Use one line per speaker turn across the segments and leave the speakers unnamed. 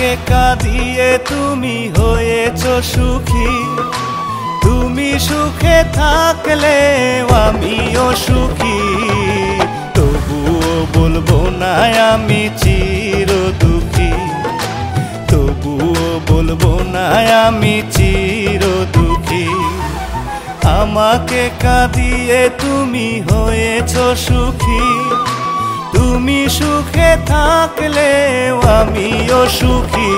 আমাকে কাঁদিয়ে তুমি হয়েছো সুখী। তুমি সুখে থাকলে আমিও সুখী। তবুও বলবো না আমি চির দুঃখী। তবুও বলবো না আমি চির দুঃখী। আমাকে কাঁদিয়ে তুমি হয়েছো সুখী। তুমি সুখে থাকলে আমিও সুখী।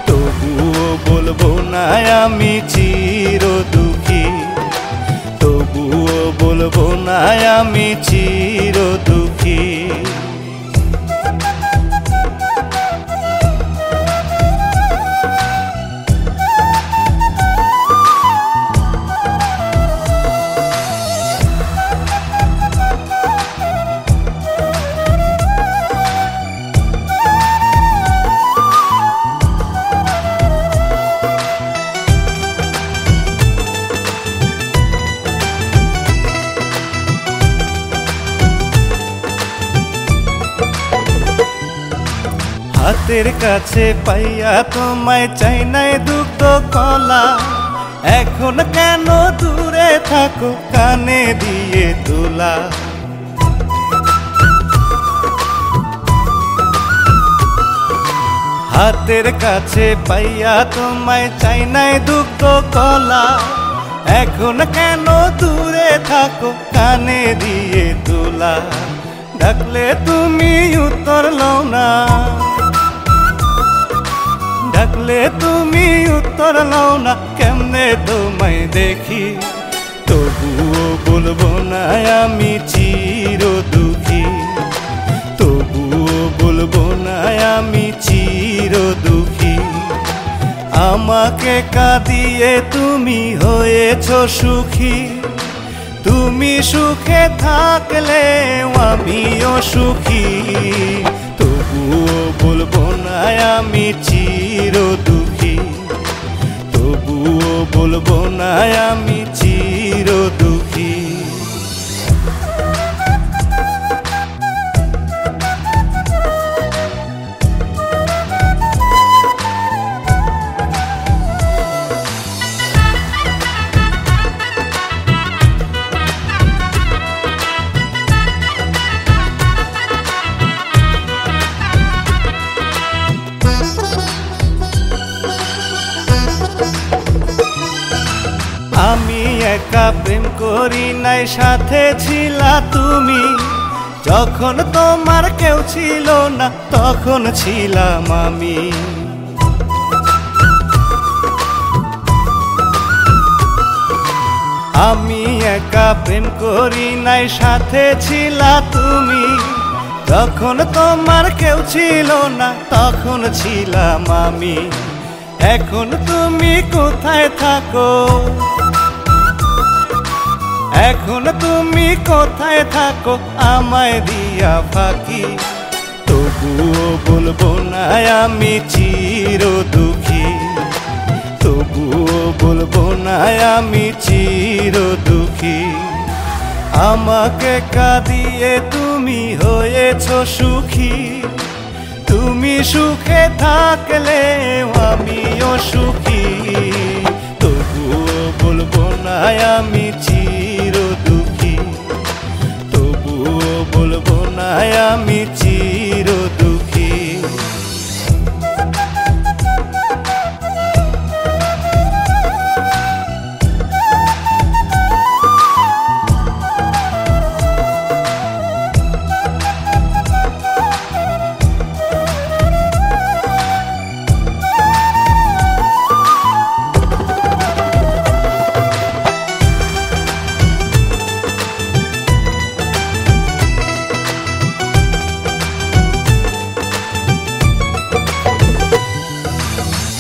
তবুও বলবো না আমি চির দুঃখী। তবুও বলবো না আমি চির দুঃখী। হাতের কাছে পাইয়া তোমায় চাই নাই দুঃখ কলা। এখন কেন দূরে থাকো কানে দিয়ে তোলা। হাতের কাছে পাইয়া তোমায় চাই নাই দুঃখ কলা। এখন কেন দূরে থাকো কানে দিয়ে তোলা। ডাকলে তুমি উত্তর লও না। ডাকলে তুমি উত্তর লও না। কেমনে তোমায় দেখি। তবুও বলবো না আমি চির দুঃখী। তবুও বলবো না আমি চির দুঃখী। আমাকে কাঁদিয়ে তুমি হয়েছো সুখী। তুমি সুখে থাকলে আমিও সুখী। তবুও বলবো না আমি চির দুঃখী। তবুও বলবো না আমি চির দুঃখী। আমি একা প্রেম করি নাই, সাথে ছিলা তুমি। যখন তোমার কেউ ছিল না তখন ছিলাম আমি। আমি একা প্রেম করি নাই, সাথে ছিলা তুমি। যখন তোমার কেউ ছিল না তখন ছিলাম আমি। এখন তুমি কোথায় থাকো। এখন তুমি কোথায় থাকো আমায় দিয়া ফাঁকি। তবুও বলবো না আমি চির দুঃখী। তবুও বলবো না আমি চির দুঃখী। আমাকে কাঁদিয়ে তুমি হয়েছো সুখী। তুমি সুখে থাকলে আমিও সুখী। তবুও বলবো না আমি চির দুঃখী। তবুও বলবো না আমি চির দুঃখী।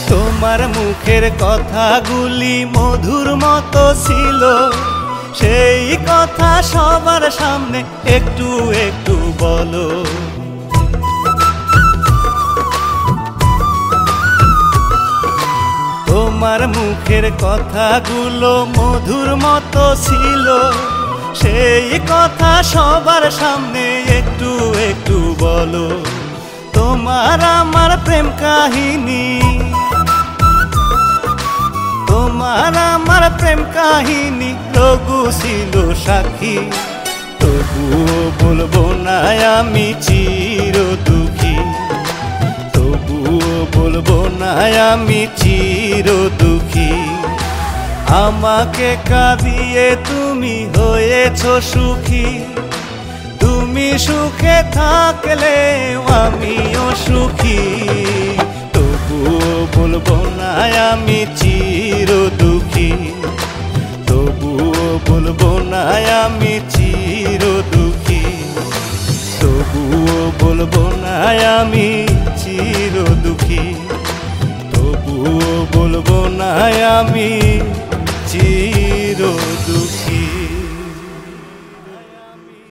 তোমার মুখের কথাগুলি মধুর মতো ছিল। সেই কথা সবার সামনে একটু একটু বলো। তোমার মুখের কথাগুলো মধুর মতো ছিল। সেই কথা সবার সামনে একটু একটু বলো। তোমার আমার প্রেম কাহিনী, তোমার আমার প্রেম কাহিনী রঘু ছিল সাক্ষী। তবুও বলবো না আমি চির দুঃখী, তবুও বলবো না আমি চির দুঃখী। আমাকে কাঁদিয়ে তুমি হয়েছো সুখী, তুমি সুখে থাকলে আমিও সুখী। তবুও বলবো না আমি চির দুঃখী, তবুও বলবো না আমি চির দুঃখী, তবুও বলবো না আমি চির দুঃখী, তবুও বলবো না আমি